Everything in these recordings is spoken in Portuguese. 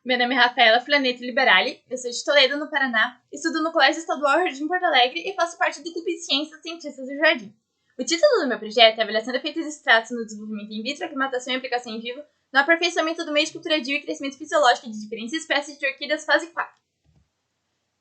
Meu nome é Rafaela Flaneto Liberali, eu sou de Toledo, no Paraná, estudo no Colégio Estadual Jardim Porto Alegre e faço parte do Grupo de Ciências Cientistas do Jardim. O título do meu projeto é Avaliação de Efeitos Extratos no Desenvolvimento in vitro, Aclimatação e Aplicação em vivo no aperfeiçoamento do meio de culturadio e crescimento fisiológico de diferentes espécies de orquídeas fase 4.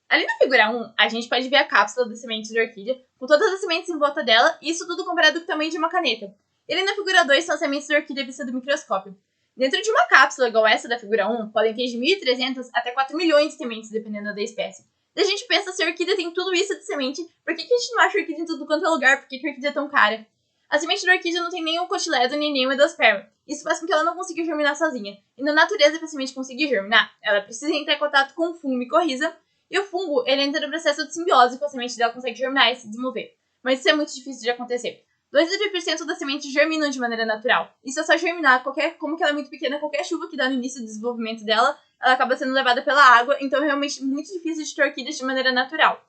Ali na figura 1, a gente pode ver a cápsula das sementes de orquídea, com todas as sementes em volta dela, e isso tudo comparado com o tamanho de uma caneta. E ali na figura 2 são as sementes de orquídea vistas do microscópio. Dentro de uma cápsula igual essa da figura 1, podem ter de 1.300 até 4 milhões de sementes, dependendo da espécie. E a gente pensa, se a orquídea tem tudo isso de semente, por que a gente não acha orquídea em tudo quanto é lugar? Por que a orquídea é tão cara? A semente da orquídea não tem nenhum cotiledo nem nenhum endosperma. Isso faz com que ela não consiga germinar sozinha. E na natureza, para a semente conseguir germinar, ela precisa entrar em contato com o fungo micorriza, e o fungo, ele entra no processo de simbiose, com a semente dela consegue germinar e se desenvolver. Mas isso é muito difícil de acontecer. 2 a 3% das sementes germinam de maneira natural. Isso é só germinar, como que ela é muito pequena, qualquer chuva que dá no início do desenvolvimento dela, ela acaba sendo levada pela água, então é realmente muito difícil de ter orquídeas de maneira natural.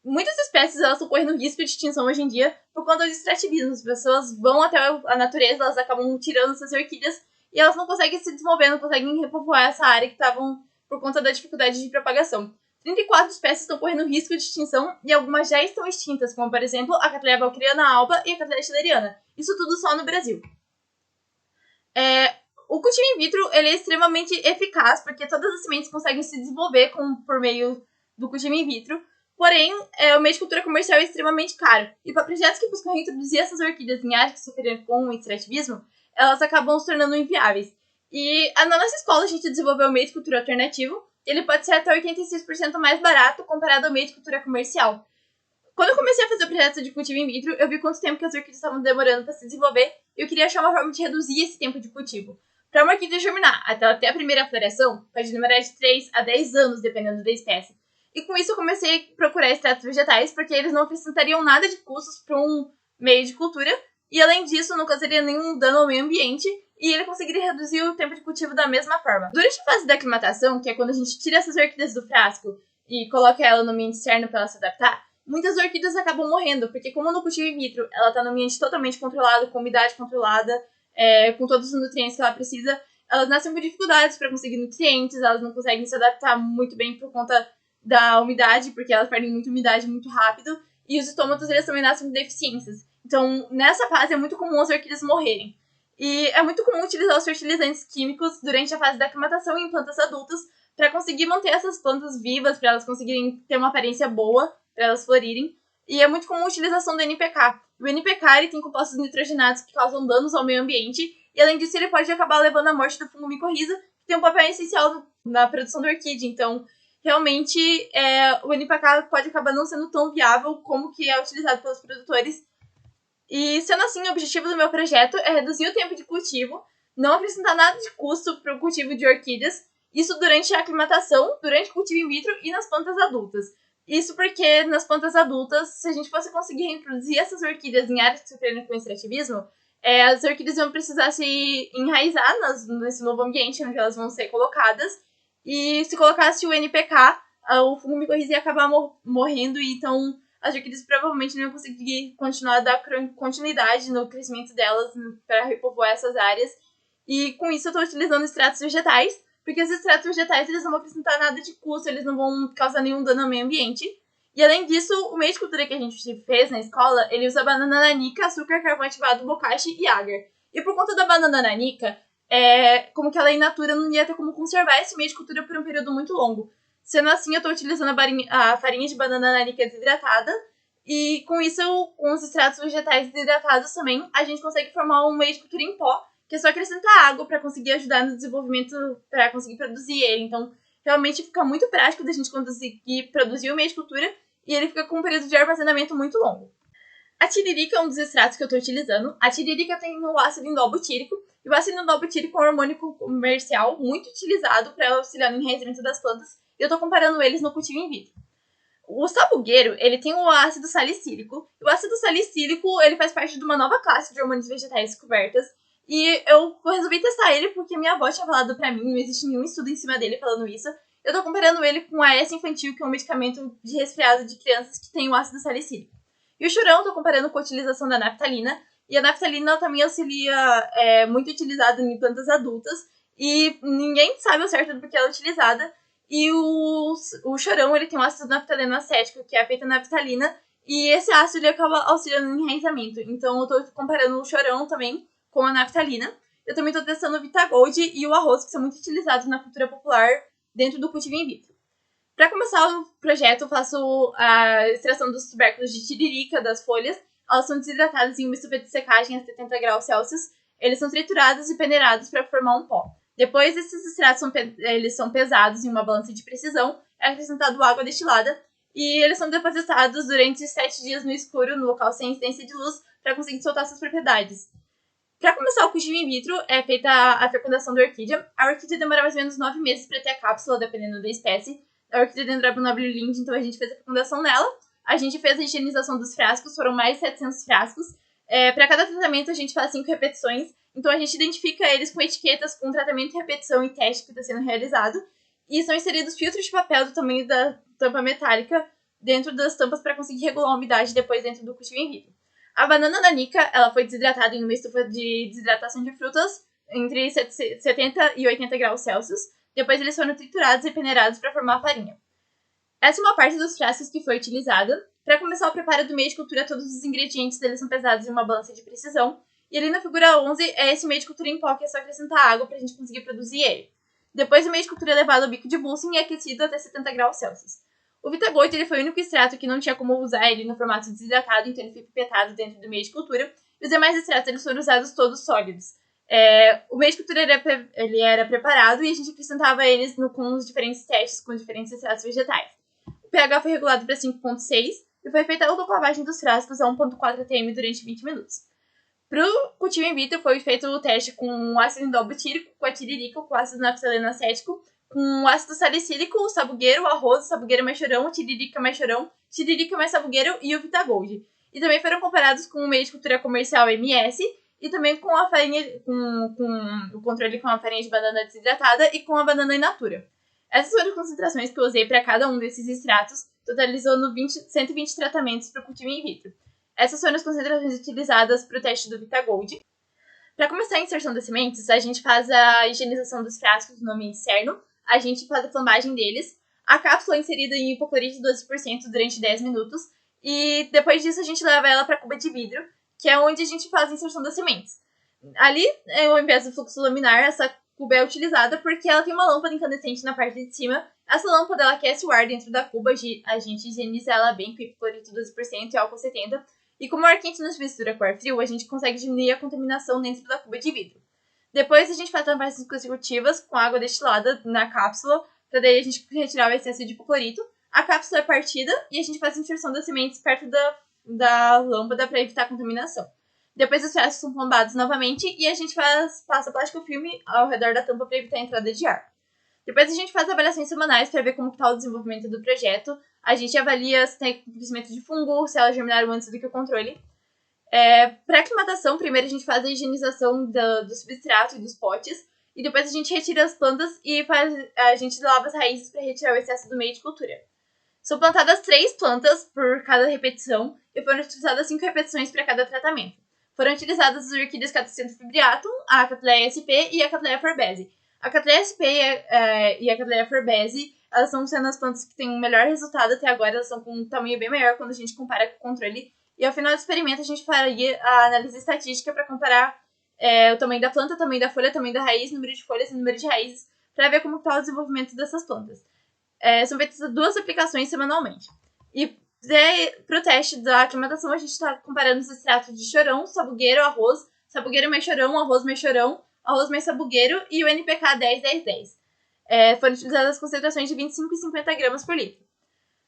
Muitas espécies elas estão correndo risco de extinção hoje em dia por conta do extrativismo. As pessoas vão até a natureza, elas acabam tirando essas orquídeas e elas não conseguem se desenvolver, não conseguem repovoar essa área que estavam por conta da dificuldade de propagação. 34 espécies estão correndo risco de extinção e algumas já estão extintas, como, por exemplo, a Cattleya valkyriana alba e a Cattleya schilleriana. Isso tudo só no Brasil. O cultivo in vitro ele é extremamente eficaz, porque todas as sementes conseguem se desenvolver por meio do cultivo in vitro, porém, o meio de cultura comercial é extremamente caro. E para projetos que buscam reintroduzir essas orquídeas em áreas que sofreram com o extrativismo, elas acabam se tornando inviáveis. E na nossa escola a gente desenvolveu um meio de cultura alternativo. Ele pode ser até 86% mais barato comparado ao meio de cultura comercial. Quando eu comecei a fazer o projeto de cultivo in vitro, eu vi quanto tempo que as orquídeas estavam demorando para se desenvolver e eu queria achar uma forma de reduzir esse tempo de cultivo. Para uma orquídea germinar até ela ter a primeira floração, pode demorar de 3 a 10 anos, dependendo da espécie. E com isso eu comecei a procurar extratos vegetais, porque eles não acrescentariam nada de custos para um meio de cultura, e além disso não causaria nenhum dano ao meio ambiente, e ele conseguiria reduzir o tempo de cultivo da mesma forma. Durante a fase da aclimatação, que é quando a gente tira essas orquídeas do frasco e coloca ela no ambiente externo para ela se adaptar, muitas orquídeas acabam morrendo, porque como no cultivo in vitro ela está no ambiente totalmente controlado, com umidade controlada, com todos os nutrientes que ela precisa, elas nascem com dificuldades para conseguir nutrientes, elas não conseguem se adaptar muito bem por conta da umidade, porque elas perdem muita umidade muito rápido, e os estômatos eles também nascem com deficiências. Então, nessa fase é muito comum as orquídeas morrerem. E é muito comum utilizar os fertilizantes químicos durante a fase da aclimatação em plantas adultas para conseguir manter essas plantas vivas, para elas conseguirem ter uma aparência boa, para elas florirem. E é muito comum a utilização do NPK. O NPK ele tem compostos nitrogenados que causam danos ao meio ambiente, e além disso ele pode acabar levando à morte do fungo micorriza, que tem um papel essencial na produção da orquídea. Então, realmente, o NPK pode acabar não sendo tão viável como que é utilizado pelos produtores. E, sendo assim, o objetivo do meu projeto é reduzir o tempo de cultivo, não acrescentar nada de custo para o cultivo de orquídeas, isso durante a aclimatação, durante o cultivo in vitro e nas plantas adultas. Isso porque nas plantas adultas, se a gente fosse conseguir reintroduzir essas orquídeas em áreas que sofreram com extrativismo, as orquídeas vão precisar se enraizar nesse novo ambiente onde elas vão ser colocadas, e se colocasse o NPK, o fungo micorriza ia acabar morrendo, e então as orquídeas provavelmente não iam conseguir continuar a dar continuidade no crescimento delas para repovoar essas áreas. E com isso eu estou utilizando extratos vegetais, porque os extratos vegetais eles não vão acrescentar nada de custo, eles não vão causar nenhum dano ao meio ambiente. E além disso, o meio de cultura que a gente fez na escola, ele usa banana nanica, açúcar, carvão ativado, bokashi e agar. E por conta da banana nanica, como que ela é in natura, não ia ter como conservar esse meio de cultura por um período muito longo. Sendo assim, eu estou utilizando a farinha de banana nanica desidratada, e com isso, com os extratos vegetais desidratados também, a gente consegue formar um meio de cultura em pó, que é só acrescentar água para conseguir ajudar no desenvolvimento, para conseguir produzir ele. Então, realmente fica muito prático da gente conseguir produzir o meio de cultura, e ele fica com um período de armazenamento muito longo. A tiririca é um dos extratos que eu estou utilizando. A tiririca tem o ácido indol-butírico, e o ácido indol-butírico é um hormônio comercial muito utilizado para auxiliar no enraizamento das plantas, e eu estou comparando eles no cultivo in vitro. O sabugueiro, ele tem o ácido salicílico. E o ácido salicílico, ele faz parte de uma nova classe de hormônios vegetais descobertas. E eu resolvi testar ele porque minha avó tinha falado pra mim, não existe nenhum estudo em cima dele falando isso. Eu tô comparando ele com a AS infantil, que é um medicamento de resfriado de crianças que tem o ácido salicílico. E o churão, eu tô comparando com a utilização da naftalina. E a naftalina ela também auxilia, muito utilizada em plantas adultas. e ninguém sabe ao certo do porquê ela é utilizada. E o chorão, ele tem um ácido naftaleno acético, que é feito na naftalina, e esse ácido ele acaba auxiliando no enraizamento. Então eu tô comparando o chorão também com a naftalina. Eu também tô testando o Vitagold e o arroz, que são muito utilizados na cultura popular dentro do cultivo in vitro. Para começar o projeto, eu faço a extração dos tubérculos de tiririca das folhas. Elas são desidratadas em uma estufa de secagem a 70 graus Celsius. Eles são triturados e peneirados para formar um pó. Depois, esses extratos eles são pesados em uma balança de precisão, é acrescentado água destilada e eles são depositados durante 7 dias no escuro, no local sem incidência de luz, para conseguir soltar suas propriedades. Para começar o cultivo in vitro, é feita a fecundação da orquídea. A orquídea demora mais ou menos 9 meses para ter a cápsula, dependendo da espécie. A orquídea Dendrobium lind, então a gente fez a fecundação nela. A gente fez a higienização dos frascos, foram mais de 700 frascos. Para cada tratamento, a gente faz 5 repetições. Então, a gente identifica eles com etiquetas com tratamento, repetição e teste que está sendo realizado. E são inseridos filtros de papel do tamanho da tampa metálica dentro das tampas para conseguir regular a umidade depois dentro do cultivo in vitro. A banana nanica, ela foi desidratada em uma estufa de desidratação de frutas entre 70 e 80 graus Celsius. Depois eles foram triturados e peneirados para formar a farinha. Essa é uma parte dos frascos que foi utilizada. Para começar o preparo do meio de cultura, todos os ingredientes deles são pesados em uma balança de precisão. E ali na figura 11 é esse meio de cultura em pó, que é só acrescentar água para a gente conseguir produzir ele. Depois o meio de cultura é levado ao bico de Bunsen e aquecido até 70 graus Celsius. O Vitagold ele foi o único extrato que não tinha como usar ele no formato desidratado, então ele foi pipetado dentro do meio de cultura. E os demais extratos eles foram usados todos sólidos. O meio de cultura ele era preparado e a gente acrescentava eles com os diferentes testes, com os diferentes extratos vegetais. O pH foi regulado para 5,6 e foi feita a autoclavagem dos frascos a 1,4 atm durante 20 minutos. Para o cultivo in vitro foi feito o teste com o ácido indolbutírico, com a tiririca, com o ácido naftaleno acético, com o ácido salicílico, o sabugueiro, o arroz, o sabugueiro mais chorão, o tiririca mais chorão, tiririca mais sabugueiro e o Vitagold. E também foram comparados com o meio de cultura comercial MS e também com a farinha, com o controle com a farinha de banana desidratada e com a banana in natura. Essas foram as concentrações que eu usei para cada um desses extratos, totalizando 120 tratamentos para o cultivo in vitro. Essas foram as concentrações utilizadas para o teste do Vitagold. Para começar a inserção das sementes, a gente faz a higienização dos frascos no ambiente externo, a gente faz a flambagem deles, a cápsula é inserida em hipoclorito de 12% durante 10 minutos, e depois disso a gente leva ela para a cuba de vidro, que é onde a gente faz a inserção das sementes. Ali, ao invés do fluxo laminar, essa cuba é utilizada porque ela tem uma lâmpada incandescente na parte de cima. Essa lâmpada ela aquece o ar dentro da cuba, a gente higieniza ela bem com hipoclorito 12% e álcool 70%. E como o ar quente não se mistura com o ar frio, a gente consegue diminuir a contaminação dentro da cuba de vidro. Depois a gente faz lavagens consecutivas com água destilada na cápsula, para daí a gente retirar o excesso de hipoclorito. A cápsula é partida e a gente faz a inserção das sementes perto da lâmpada para evitar a contaminação. Depois os frascos são plombados novamente e a gente passa plástico filme ao redor da tampa para evitar a entrada de ar. Depois a gente faz avaliações semanais para ver como está o desenvolvimento do projeto. A gente avalia se tem crescimento de fungo, se elas germinaram antes do que o controle. Para aclimatação, primeiro a gente faz a higienização do substrato e dos potes. E depois a gente retira as plantas e a gente lava as raízes para retirar o excesso do meio de cultura. São plantadas 3 plantas por cada repetição e foram utilizadas 5 repetições para cada tratamento. Foram utilizadas as orquídeas Catasetum fibriatum, a Cattleya sp e a Cattleya forbesi. A Cattleya sp e a Cattleya forbesi, elas estão sendo as plantas que têm o melhor resultado até agora, elas são com um tamanho bem maior quando a gente compara com o controle. E ao final do experimento a gente faria a análise estatística para comparar o tamanho da planta, o tamanho da folha, o tamanho da raiz, número de folhas e número de raízes, para ver como está o desenvolvimento dessas plantas. São feitas 2 aplicações semanalmente. E para o teste da aclimatação, a gente está comparando os extratos de chorão, sabugueiro, arroz, sabugueiro mais chorão, arroz mais chorão, arroz mais sabugueiro e o NPK 10-10-10. Foram utilizadas as concentrações de 25 e 50 gramas por litro.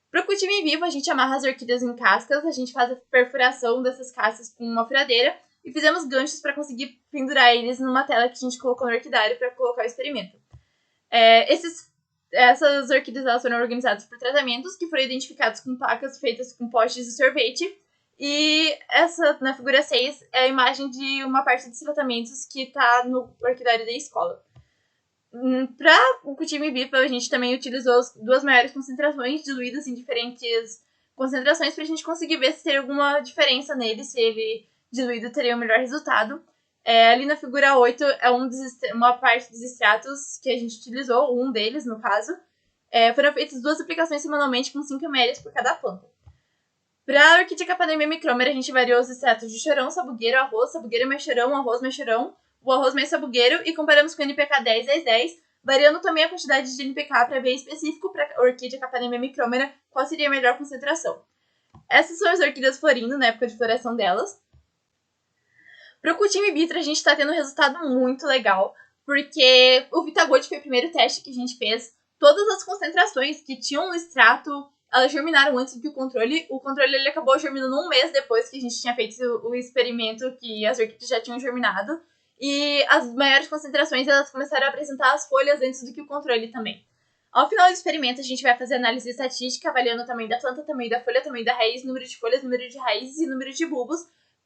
Para o cultivo em vivo, a gente amarra as orquídeas em cascas, a gente faz a perfuração dessas cascas com uma furadeira e fizemos ganchos para conseguir pendurar eles numa tela que a gente colocou no orquidário para colocar o experimento. Essas orquídeas elas foram organizadas por tratamentos que foram identificados com placas feitas com postes de sorvete. E essa, na figura 6, é a imagem de uma parte dos tratamentos que está no orquidário da escola. Para o cultivo in vivo, a gente também utilizou as 2 maiores concentrações diluídas em diferentes concentrações para a gente conseguir ver se teria alguma diferença nele, se ele diluído teria o melhor resultado. Ali na figura 8 é uma parte dos extratos que a gente utilizou, um deles no caso. Foram feitas 2 aplicações semanalmente com 5 ml por cada planta. Para a orquídea Capanema micromer, a gente variou os extratos de chorão, sabugueiro, sabugueiro mexerão, arroz mexerão, o arroz mais sabugueiro e comparamos com o NPK 10, 10, 10, variando também a quantidade de NPK para ver específico para a orquídea Capanema micromer qual seria a melhor concentração. Essas são as orquídeas florindo na época de floração delas. Pro cultivo in vitro, a gente tá tendo um resultado muito legal, porque o Vitagold foi o primeiro teste que a gente fez. Todas as concentrações que tinham no extrato, elas germinaram antes do que o controle. O controle ele acabou germinando um mês depois que a gente tinha feito o experimento que as orquídeas já tinham germinado. E as maiores concentrações, elas começaram a apresentar as folhas antes do que o controle também. Ao final do experimento, a gente vai fazer análise estatística, avaliando o tamanho da planta, tamanho da folha, tamanho da raiz, número de folhas, número de raízes e número de bulbos,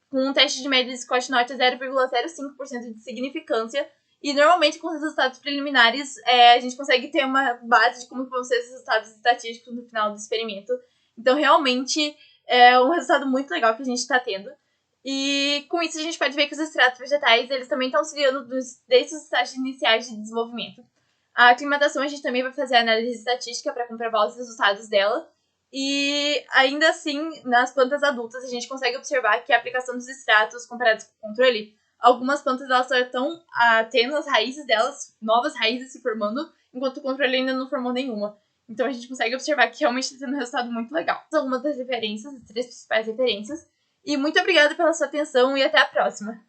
com um teste de média de Scott North a 0,05% de significância. E normalmente com os resultados preliminares a gente consegue ter uma base de como vão ser os resultados estatísticos no final do experimento. Então realmente é um resultado muito legal que a gente está tendo. E com isso a gente pode ver que os extratos vegetais eles também estão auxiliando desde os estágios iniciais de desenvolvimento. A aclimatação a gente também vai fazer a análise estatística para comprovar os resultados dela. E ainda assim, nas plantas adultas, a gente consegue observar que a aplicação dos extratos comparados com o controle, algumas plantas elas só estão tendo as raízes delas, novas raízes se formando, enquanto o controle ainda não formou nenhuma. Então a gente consegue observar que realmente está tendo um resultado muito legal. São algumas das referências, as 3 principais referências. E muito obrigada pela sua atenção e até a próxima!